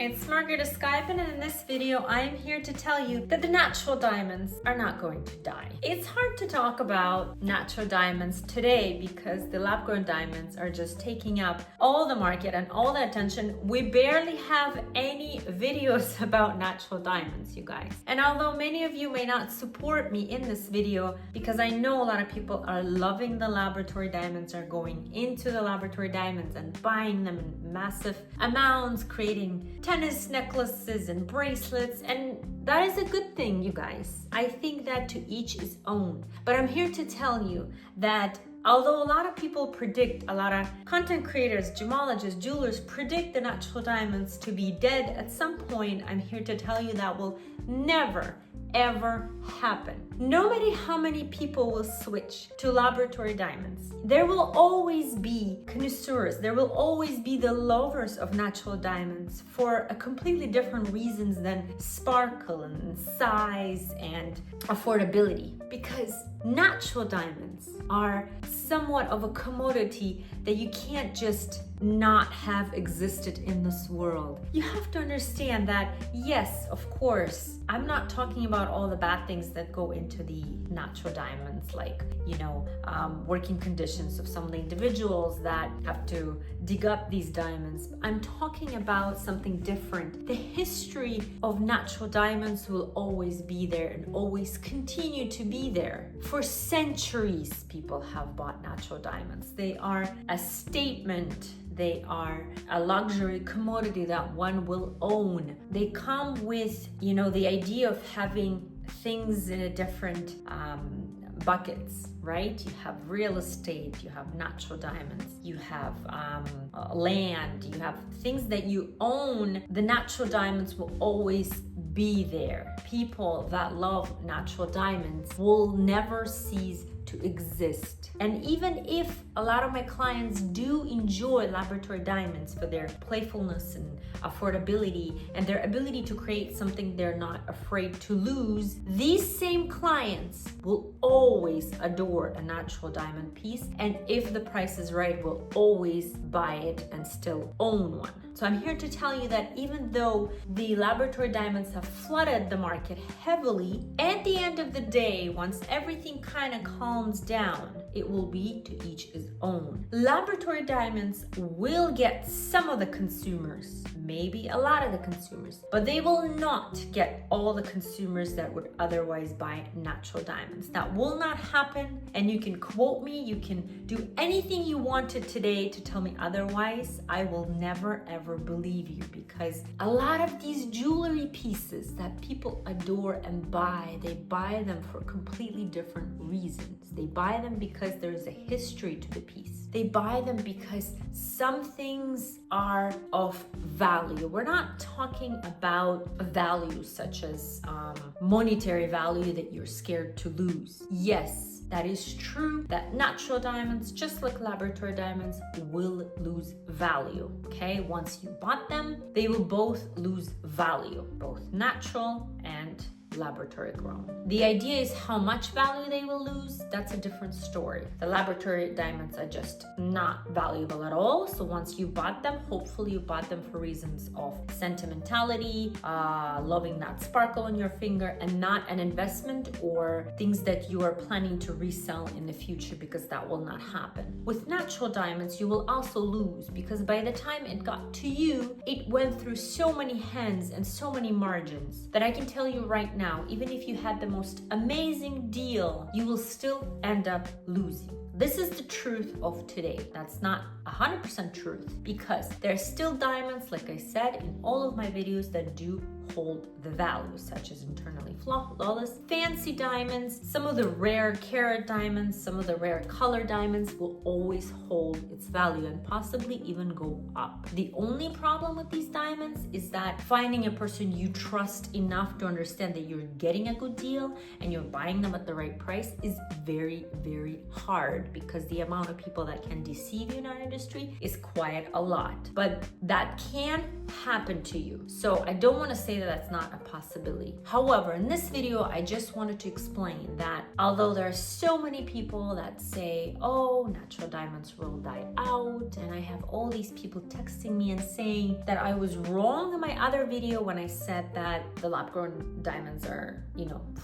It's Margareta Skypen, and in this video I am here to tell you that the natural diamonds are not going to die. It's hard to talk about natural diamonds today because the lab-grown diamonds are just taking up all the market and all the attention. We barely have any videos about natural diamonds, you guys. And although many of you may not support me in this video because I know a lot of people are loving the laboratory diamonds, are going into the laboratory diamonds and buying them in massive amounts, creating tennis necklaces and bracelets, and that is a good thing, you guys. I think that to each his own. But I'm here to tell you that although a lot of people predict, a lot of content creators, gemologists, jewelers predict the natural diamonds to be dead at some point, I'm here to tell you that will never ever happen. No matter how many people will switch to laboratory diamonds, there will always be connoisseurs, there will always be the lovers of natural diamonds for a completely different reasons than sparkle and size and affordability, because natural diamonds are somewhat of a commodity that you can't just not have existed in this world. You have to understand that, yes, of course, I'm not talking about all the bad things that go into the natural diamonds, like, working conditions of some of the individuals that have to dig up these diamonds. I'm talking about something different. The history of natural diamonds will always be there and always continue to be there. For centuries, people have bought natural diamonds. They are a statement. They are a luxury commodity that one will own. They come with, the idea of having things in a different buckets, right? You have real estate, you have natural diamonds, you have land, you have things that you own. The natural diamonds will always be there. People that love natural diamonds will never cease to exist. And even if a lot of my clients do enjoy laboratory diamonds for their playfulness and affordability and their ability to create something they're not afraid to lose, these same clients will always adore a natural diamond piece, and if the price is right, will always buy it and still own one. So I'm here to tell you that even though the laboratory diamonds have flooded the market heavily, at the end of the day, once everything kind of calms down, it will be to each his own. Laboratory diamonds will get some of the consumers, maybe a lot of the consumers, but they will not get all the consumers that would otherwise buy natural diamonds. That will not happen, and you can quote me, you can do anything you wanted today to tell me otherwise. I will never ever believe you, because a lot of these jewelry pieces that people adore and buy, they buy them for completely different reasons. They buy them because there's a history to the piece. They buy them because some things are of value. We're not talking about value such as monetary value that you're scared to lose. Yes, that is true that natural diamonds, just like laboratory diamonds, will lose value, okay? Once you bought them, they will both lose value, both natural and laboratory grown. The idea is how much value they will lose. That's a different story. The laboratory diamonds are just not valuable at all. So once you bought them, hopefully you bought them for reasons of sentimentality, loving that sparkle on your finger, and not an investment or things that you are planning to resell in the future, because that will not happen. With natural diamonds, you will also lose, because by the time it got to you, it went through so many hands and so many margins that I can tell you right now, even if you had the most amazing deal, you will still end up losing. This is the truth of today. That's not 100% truth, because there are still diamonds, like I said in all of my videos, that do hold the value, such as internally flawless, fancy diamonds, some of the rare carat diamonds, some of the rare color diamonds will always hold its value and possibly even go up. The only problem with these diamonds is that finding a person you trust enough to understand that you're getting a good deal and you're buying them at the right price is very, very hard. hard because the amount of people that can deceive you in our industry is quite a lot. But that can happen to you. So I don't want to say that that's not a possibility. However, in this video, I just wanted to explain that although there are so many people that say, oh, natural diamonds will die out, and I have all these people texting me and saying that I was wrong in my other video when I said that the lab-grown diamonds are,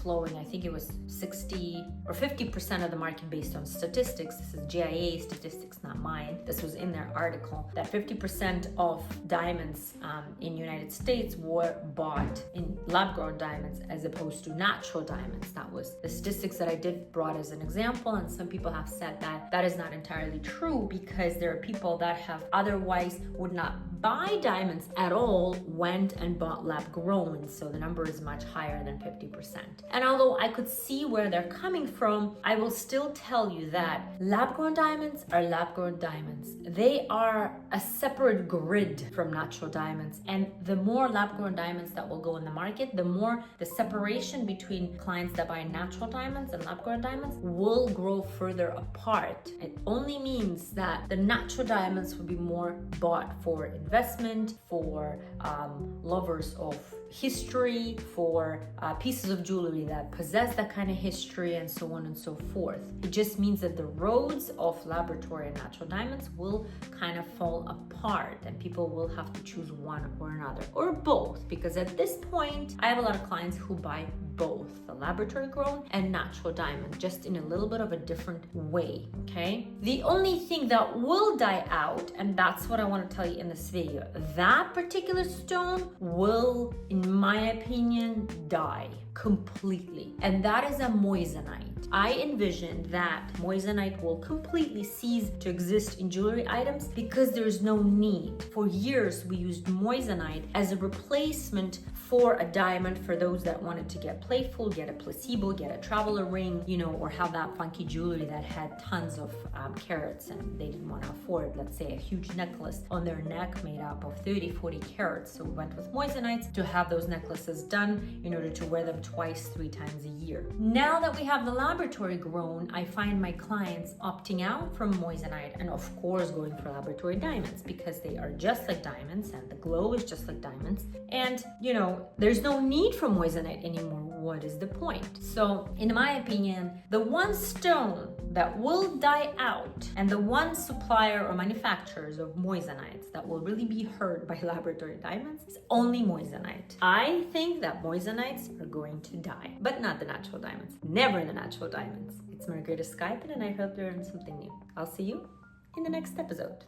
flowing. I think it was 60 or 50% of the market based on statistics. This is GIA statistics, not mine. This was in their article that 50% of diamonds in United States were bought in lab-grown diamonds as opposed to natural diamonds. That was the statistics that I did brought as an example, and some people have said that that is not entirely true because there are people that have otherwise would not buy diamonds at all went and bought lab-grown, so the number is much higher than 50%. And although I could see where they're coming from, I will still tell you that lab-grown diamonds are lab-grown diamonds. They are a separate grid from natural diamonds, and the more lab-grown diamonds that will go in the market, the more the separation between clients that buy natural diamonds and lab-grown diamonds will grow further apart. It only means that the natural diamonds will be more bought for investment, for lovers of history, for pieces of jewelry that possess that kind of history, and so on and so forth. It just means that the roads of laboratory and natural diamonds will kind of fall apart, and people will have to choose one or another, or both, because at this point I have a lot of clients who buy both the laboratory grown and natural diamond, just in a little bit of a different way. Okay, the only thing that will die out, and that's what I want to tell you in this video, that particular stone will, in my opinion, die completely, and that is a moissanite. I envision that moissanite will completely cease to exist in jewelry items because there is no need. For years we used moissanite as a replacement for a diamond for those that wanted to get playful, get a placebo, get a traveler ring, or have that funky jewelry that had tons of carats and they didn't want to afford, let's say, a huge necklace on their neck made up of 30-40 carats. So we went with moissanites to have those necklaces done in order to wear them twice, 3 times a year. Now that we have the laboratory grown, I find my clients opting out from moissanite and of course going for laboratory diamonds because they are just like diamonds and the glow is just like diamonds. And there's no need for moissanite anymore. What is the point? So in my opinion, the one stone that will die out and the one supplier or manufacturers of moissanites that will really be hurt by laboratory diamonds is only moissanite. I think that moissanites are going to die, but not the natural diamonds. Never the natural diamonds. It's Margarita Skype, and I hope you learned something new. I'll see you in the next episode.